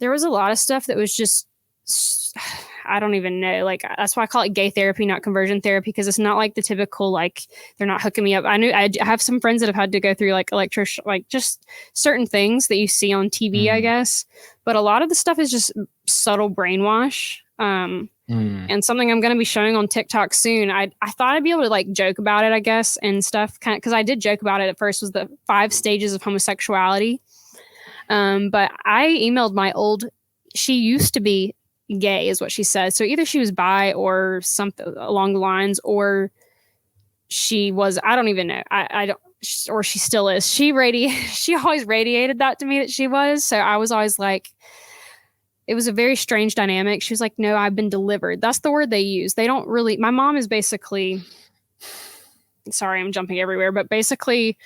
there was a lot of stuff that was just, I don't even know. Like, that's why I call it gay therapy, not conversion therapy, because it's not like the typical, like, they're not hooking me up. I have some friends that have had to go through like like just certain things that you see on TV, I guess. But a lot of the stuff is just subtle brainwash. And something I'm going to be showing on TikTok soon. I thought I'd be able to like joke about it, I guess, and stuff, kind of, because I did joke about it at first, was the 5 stages of homosexuality. But I emailed my old, she used to be gay is what she said. So either she was bi or something along the lines, or she was, I don't even know. I don't, or she still is. She always radiated that to me that she was. So I was always like, it was a very strange dynamic. She was like, no, I've been delivered. That's the word they use. They don't really, my mom is basically, sorry, I'm jumping everywhere, but basically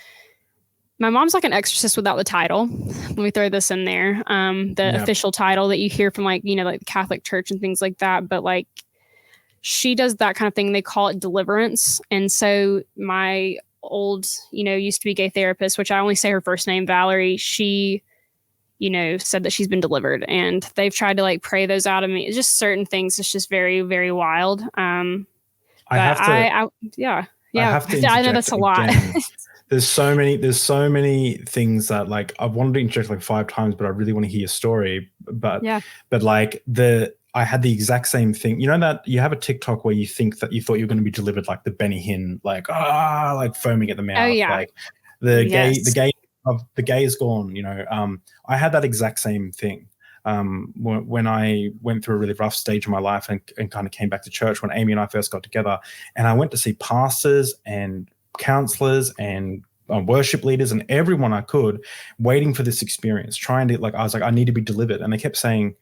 my mom's like an exorcist without the title. Let me throw this in there. Official title that you hear from like, like the Catholic Church and things like that. But like, she does that kind of thing. They call it deliverance. And so my old, used to be gay therapist, which I only say her first name, Valerie, she, said that she's been delivered, and they've tried to like pray those out of me. It's just certain things. It's just very, very wild. I know that's a lot. There's so many things that like I've wanted to interject like 5 times, but I really want to hear your story. But like I had the exact same thing. You know that you have a TikTok where you think that you thought you were going to be delivered, like the Benny Hinn, like foaming at the mouth. Oh yeah. Like the gay is gone. I had that exact same thing. When I went through a really rough stage of my life and kind of came back to church when Amy and I first got together, and I went to see pastors and counselors and worship leaders and everyone I could, waiting for this experience, trying to I was like, I need to be delivered. And they kept saying,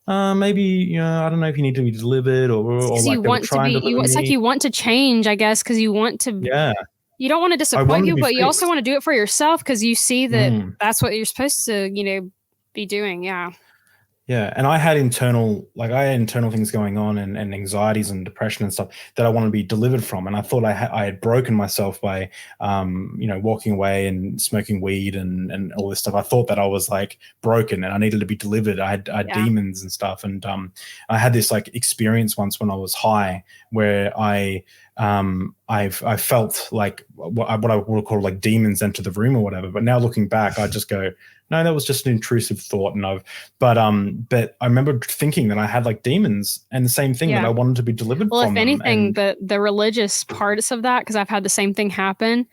maybe, I don't know if you need to be delivered or like you want to be, it's like you want to change, I guess, because you want to, you don't want to disappoint people, but you also want to do it for yourself because you see that that's what you're supposed to, be doing. Yeah. Yeah. And I had internal things going on and anxieties and depression and stuff that I wanted to be delivered from. And I thought I had broken myself by, walking away and smoking weed and all this stuff. I thought that I was like broken and I needed to be delivered. I had demons and stuff. And I had this like experience once when I was high where I felt like what I would call like demons enter the room or whatever. But now looking back, I just go, no, that was just an intrusive thought. But I remember thinking that I had like demons and the same thing that I wanted to be delivered from. Well, if anything, the religious parts of that, because I've had the same thing happen,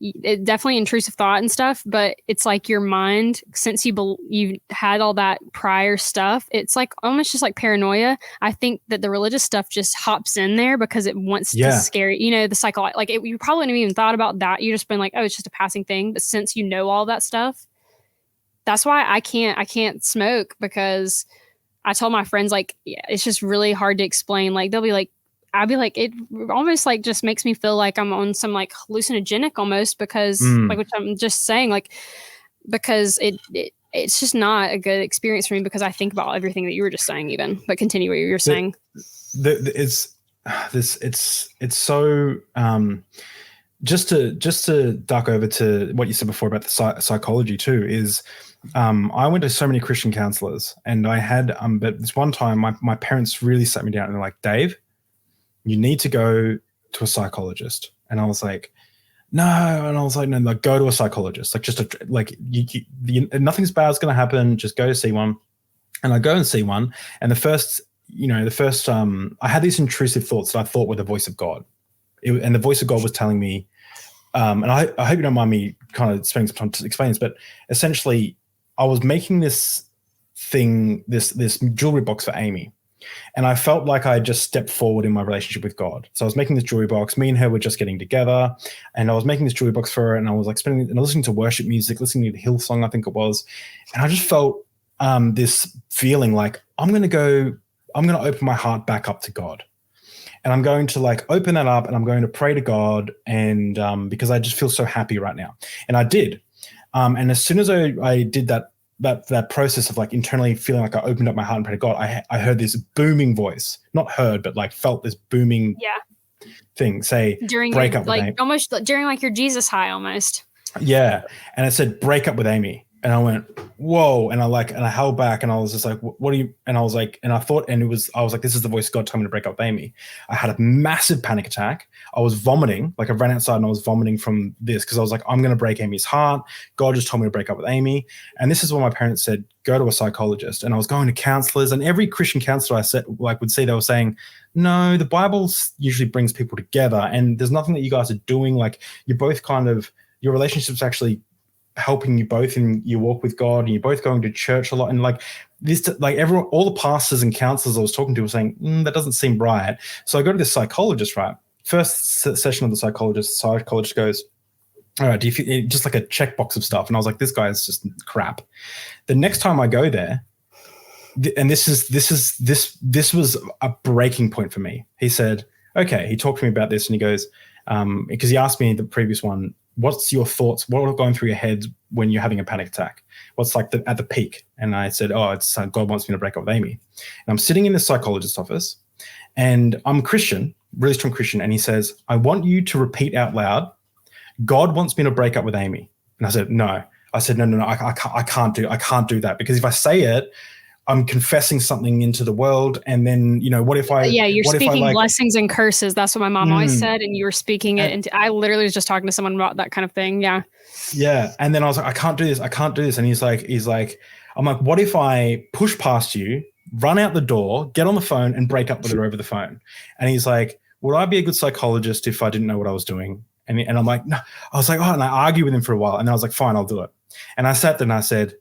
it definitely intrusive thought and stuff, but it's like your mind, since you had all that prior stuff, it's like almost just like paranoia. I think that the religious stuff just hops in there because it wants to scare you, the psycho, like you probably wouldn't have even thought about that. You just been like, oh, it's just a passing thing. But since you know all that stuff, that's why I can't smoke, because I told my friends, like, it's just really hard to explain. Like, they'll be like, I'll be like, it almost like just makes me feel like I'm on some like hallucinogenic almost, because like, which I'm just saying, like, because it's just not a good experience for me because I think about everything that you were just saying even, but continue what you were saying. It's so, just to duck over to what you said before about the psychology too, is I went to so many Christian counselors, and I had but this one time my parents really sat me down and they're like, Dave, you need to go to a psychologist. And I was like, no. And I was like, no, like, go to a psychologist. Like, just nothing's bad is going to happen. Just go see one. And I go and see one. And the first, I had these intrusive thoughts that I thought were the voice of God. And the voice of God was telling me, and I hope you don't mind me kind of spending some time to explain this, but essentially I was making this thing, this jewelry box for Amy. And I felt like I just stepped forward in my relationship with God. So I was making this jewelry box. Me and her were just getting together, and I was making this jewelry box for her. And I was like listening to worship music, listening to the Hillsong, I think it was. And I just felt this feeling like I'm going to open my heart back up to God. And I'm going to like open that up and I'm going to pray to God. And because I just feel so happy right now. And I did. And as soon as I did that process of like internally feeling like I opened up my heart and prayed to God, I heard this booming voice, not heard, but like felt this booming thing say, during break up with like Amy. Almost during like your Jesus high almost. Yeah. And it said, break up with Amy. And I went, whoa. And I held back and I was just like, what are you? And I was like, and I thought, and I was like, this is the voice of God telling me to break up with Amy. I had a massive panic attack. I was vomiting. Like I ran outside and I was vomiting from this because I was like, I'm going to break Amy's heart. God just told me to break up with Amy. And this is what my parents said, go to a psychologist. And I was going to counselors, and every Christian counselor I said, like would see, they were saying, no, the Bible usually brings people together and there's nothing that you guys are doing. Like you're both kind of, your relationship's actually helping you both in your walk with God, and you're both going to church a lot. And like this, like everyone, all the pastors and counselors I was talking to were saying, that doesn't seem right. So I go to this psychologist, right? First session of the psychologist goes, all right, do you feel, just like a checkbox of stuff. And I was like, this guy is just crap. The next time I go there, and this was a breaking point for me. He said, okay, he talked to me about this and he goes, because he asked me the previous one, what's your thoughts? What are going through your head when you're having a panic attack? What's like at the peak? And I said, oh, it's God wants me to break up with Amy. And I'm sitting in the psychologist's office and I'm Christian, really strong Christian. And he says, I want you to repeat out loud, God wants me to break up with Amy. And I said, no. I said, no, I can't do that, because if I say it, I'm confessing something into the world. And then, what if I... Yeah, you're speaking blessings and curses. That's what my mom always said. And you were speaking it. And I literally was just talking to someone about that kind of thing. Yeah. Yeah. And then I was like, I can't do this. And he's like, I'm like, what if I push past you, run out the door, get on the phone and break up with her over the phone? And he's like, would I be a good psychologist if I didn't know what I was doing? And I'm like, no. I was like, oh, and I argued with him for a while. And I was like, fine, I'll do it. And I sat there and I said,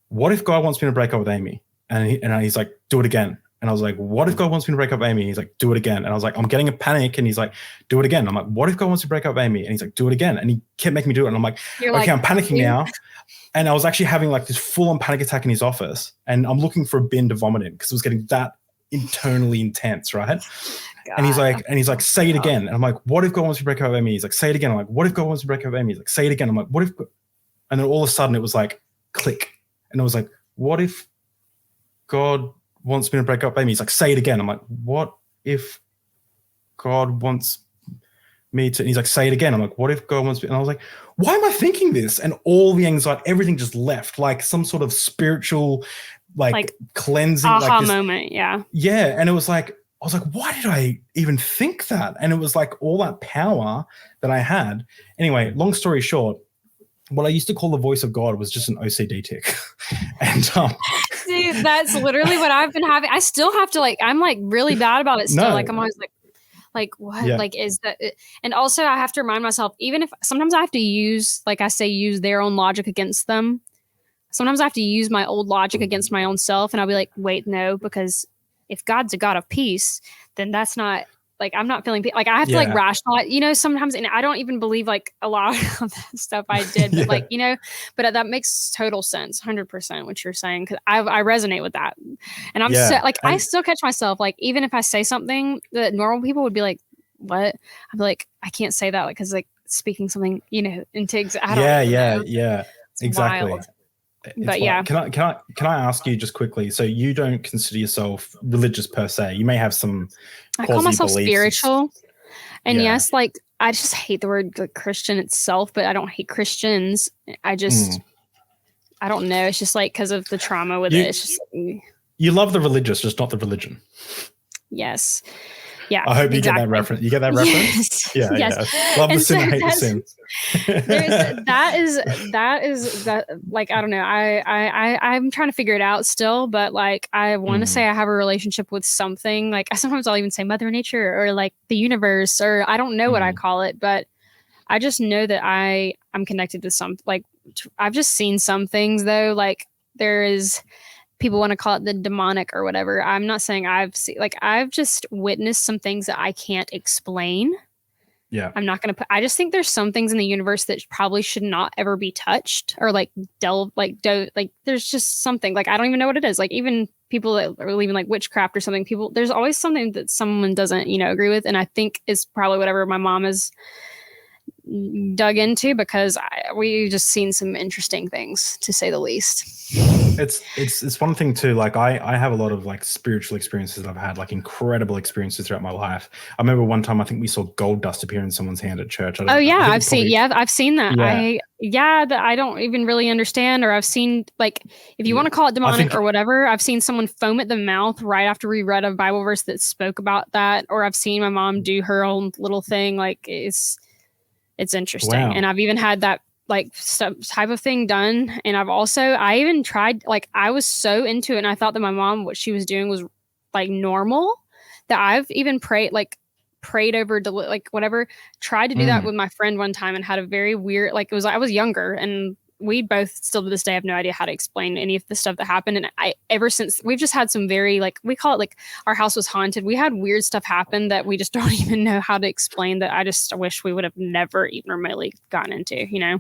what if God wants me to break up with Amy? And he's like, do it again. And I was like, what if God wants me to break up with Amy? He's like, do it again. And I was like, I'm getting a panic. And he's like, do it again. I'm like, what if God wants to break up with Amy? And he's like, do it again. And he kept making me do it. And I'm like, okay, I'm panicking now. And I was actually having like this full-on panic attack in his office. And I'm looking for a bin to vomit in because it was getting that internally intense, right? God. And he's like, say it again. And I'm like, what if God wants to break up with Amy? He's like, say it again. I'm like, what if God wants to break up with Amy? He's like, say it again. I'm like, what if? And then all of a sudden it was like, click. And it was like, what if God wants me to break up with Amy? He's like, say it again. I'm like, what if God wants me to? And he's like, say it again. I'm like, what if God wants me? And I was like, why am I thinking this? And all the anxiety, everything just left, like some sort of spiritual, like cleansing, aha like this moment. Yeah. Yeah. And it was like, I was like, why did I even think that? And it was like all that power that I had. Anyway, long story short, what I used to call the voice of God was just an OCD tick. And dude, that's literally what I've been having. I still have to I'm like really bad about it still. No. Like I'm always like what? Yeah. Like is that it? And also I have to remind myself, even if sometimes I have to use, like I say, use their own logic against them. Sometimes I have to use my old logic against my own self. And I'll be like, wait, no, because if God's a God of peace, then that's not like, I'm not feeling like I have to like rationalize, sometimes, and I don't even believe like a lot of that stuff I did, but but that makes total sense. 100% what you're saying. Cause I resonate with that. And I'm I still catch myself, like, even if I say something that normal people would be like, what? I'm like, I can't say that. Like, cause like speaking something, into, I don't know. Yeah. It's exactly. Wild. But yeah, can I ask you just quickly? So you don't consider yourself religious per se. You may have some. I call myself spiritual, and yes, like I just hate the word like, Christian itself, but I don't hate Christians. I just, I don't know. It's just like because of the trauma with it. It's just you love the religious, just not the religion. Yes. Yeah, I hope you get that reference. You get that reference? Yes. Yeah. Love the sin, hate the sin. that is like, I don't know. I'm trying to figure it out still, but like I want to say I have a relationship with something. Like sometimes I'll even say Mother Nature or like the universe, or I don't know what I call it, but I just know that I'm connected to some, like I've just seen some things though, like there is. People want to call it the demonic or whatever. I'm not saying I've just witnessed some things that I can't explain. Yeah. I'm not going to I just think there's some things in the universe that probably should not ever be touched or like there's just something like, I don't even know what it is. Like even people that are believing like witchcraft or something, there's always something that someone doesn't, agree with. And I think is probably whatever my mom is dug into because we just seen some interesting things, to say the least. It's one thing too. Like I have a lot of like spiritual experiences that I've had, like incredible experiences throughout my life. I remember one time I think we saw gold dust appear in someone's hand at church. I've seen that. Yeah. That I don't even really understand, or I've seen, like, if you want to call it demonic or whatever, I've seen someone foam at the mouth right after we read a Bible verse that spoke about that, or I've seen my mom do her own little thing. Like it's interesting. Wow. And I've even had that like type of thing done. And I even tried, like, I was so into it, and I thought that my mom, what she was doing was like normal, that I've even prayed over like whatever, tried to do that with my friend one time, and had a very weird, like, I was younger, and we both still to this day have no idea how to explain any of the stuff that happened. And ever since, we've just had some very, like, we call it like our house was haunted. We had weird stuff happen that we just don't even know how to explain, that I just wish we would have never even remotely gotten into, you know?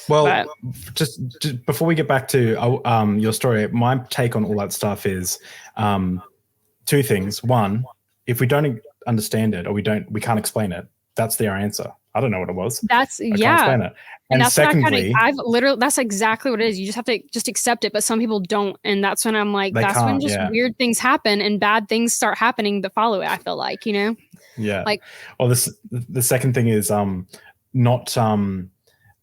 Well, just before we get back to your story, my take on all that stuff is two things. One, if we don't understand it, or we can't explain it, that's their answer. I don't know what it was. I can't explain it. And that's secondly, that's exactly what it is. You just have to just accept it, but some people don't. And that's when I'm like, that's when just weird things happen and bad things start happening that follow it, I feel like, you know? Yeah. Like, well, the second thing is not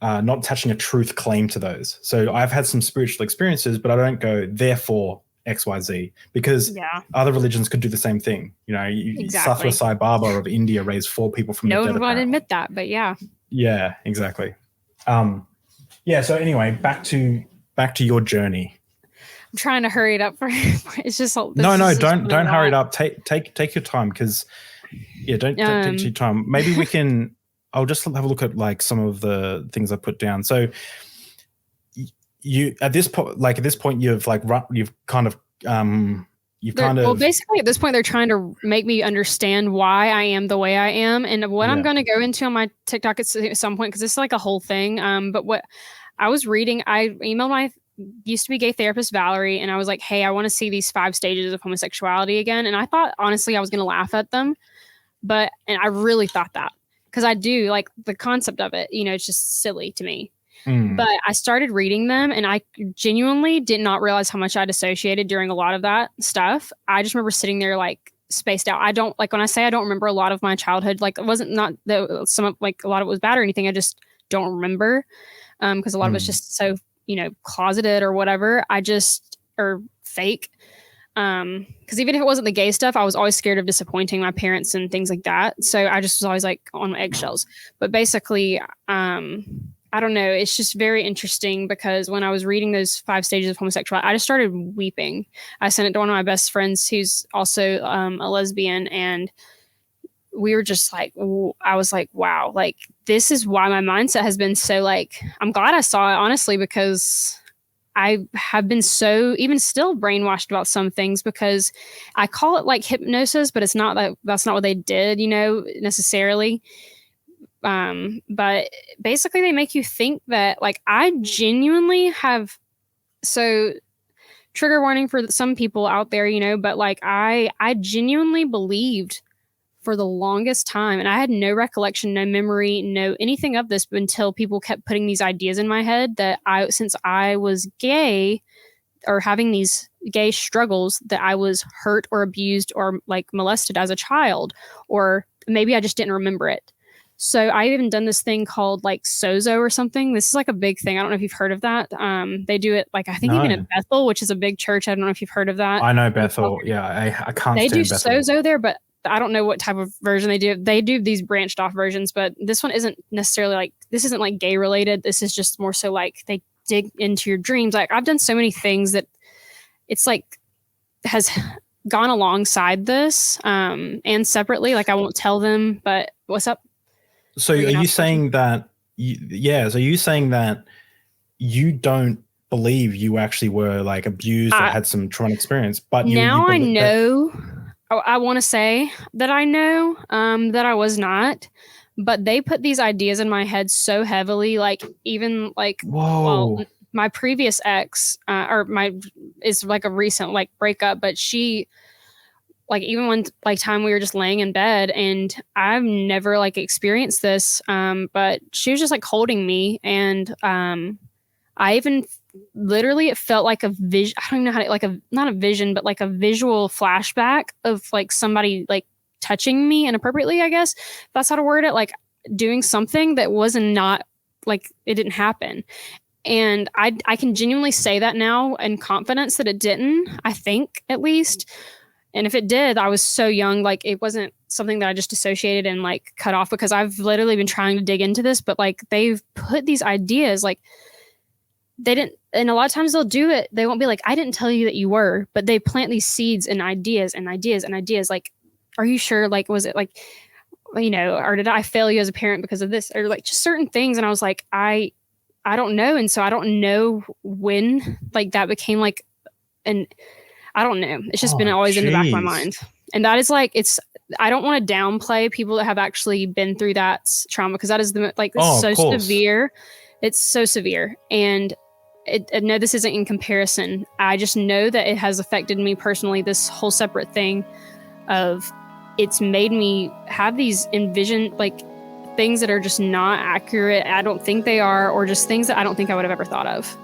attaching a truth claim to those. So I've had some spiritual experiences, but I don't go, therefore XYZ, because other religions could do the same thing. You know, Sathya Sai Baba of India raised 4 people from the dead. No one would admit that, but yeah. Yeah, exactly. So anyway, back to your journey. I'm trying to hurry it up for it's just don't hurry it up. Take your time, because don't take your time. Maybe we can. I'll just have a look at like some of the things I put down. So you at this point you've kind of basically at this point they're trying to make me understand why I am the way I am, and what I'm going to go into on my TikTok at some point, because this is like a whole thing. But what I was reading, I emailed my used to be gay therapist Valerie, and I was like, hey, I want to see these 5 stages of homosexuality again. And I thought honestly I was going to laugh at them, and I really thought that, because I do like the concept of it. You know, it's just silly to me. But I started reading them, and I genuinely did not realize how much I'd associated during a lot of that stuff. I just remember sitting there like spaced out. I don't, like, when I say I don't remember a lot of my childhood, like, it wasn't not that like a lot of it was bad or anything. I just don't remember, because a lot of it's just so, you know, closeted or whatever. Or fake. Because even if it wasn't the gay stuff, I was always scared of disappointing my parents and things like that. So I just was always like on my eggshells. But basically, I don't know. It's just very interesting, because when I was reading those 5 stages of homosexuality, I just started weeping. I sent it to one of my best friends who's also a lesbian, and we were just like, I was like, wow, like, this is why my mindset has been so, like, I'm glad I saw it, honestly, because I have been so, even still, brainwashed about some things, because I call it like hypnosis, but it's not that's not what they did, you know, necessarily. But basically they make you think that, like, I genuinely have, so trigger warning for some people out there, you know, but like I genuinely believed for the longest time, and I had no recollection, no memory, no anything of this until people kept putting these ideas in my head that since I was gay or having these gay struggles, that I was hurt or abused or like molested as a child, or maybe I just didn't remember it. So I even done this thing called like Sozo or something. This is like a big thing. I don't know if you've heard of that. They do it like, I think even at Bethel, which is a big church. I don't know if you've heard of that. I know Bethel. Yeah, I can't. They do Bethel. Sozo there, but I don't know what type of version they do. They do these branched off versions, but this one isn't necessarily like, this isn't like gay related. This is just more so like they dig into your dreams. Like, I've done so many things that it's like has gone alongside this and separately. Like, I won't tell them, but what's up? So are you saying that? So you saying that you don't believe you actually were like abused or had some traumatic experience, but now I know. I want to say that I know that I was not, but they put these ideas in my head so heavily. Like, even like, well, my previous ex is like a recent like breakup, but she like even one like time we were just laying in bed, and I've never like experienced this, but she was just like holding me, and I even literally, it felt like a vision. I don't even know how to, like a, not a vision, but like a visual flashback of like somebody like touching me inappropriately, I guess that's how to word it, like doing something that wasn't, not like it didn't happen. And I can genuinely say that now in confidence that it didn't, I think, at least. And if it did, I was so young, like it wasn't something that I just dissociated and like cut off, because I've literally been trying to dig into this, but like they've put these ideas, like they didn't, and a lot of times they'll do it, they won't be like, I didn't tell you that you were, but they plant these seeds and ideas and ideas and ideas, like, are you sure, like was it like, you know, or did I fail you as a parent because of this, or like just certain things. And I was like, I don't know. And so I don't know when like that became like an, I don't know, it's just been always in the back of my mind. And that is like, it's, I don't want to downplay people that have actually been through that trauma, because that is the like, it's so severe. It's so severe. And no, this isn't in comparison. I just know that it has affected me personally, this whole separate thing of, it's made me have these envision like things that are just not accurate. I don't think they are, or just things that I don't think I would have ever thought of.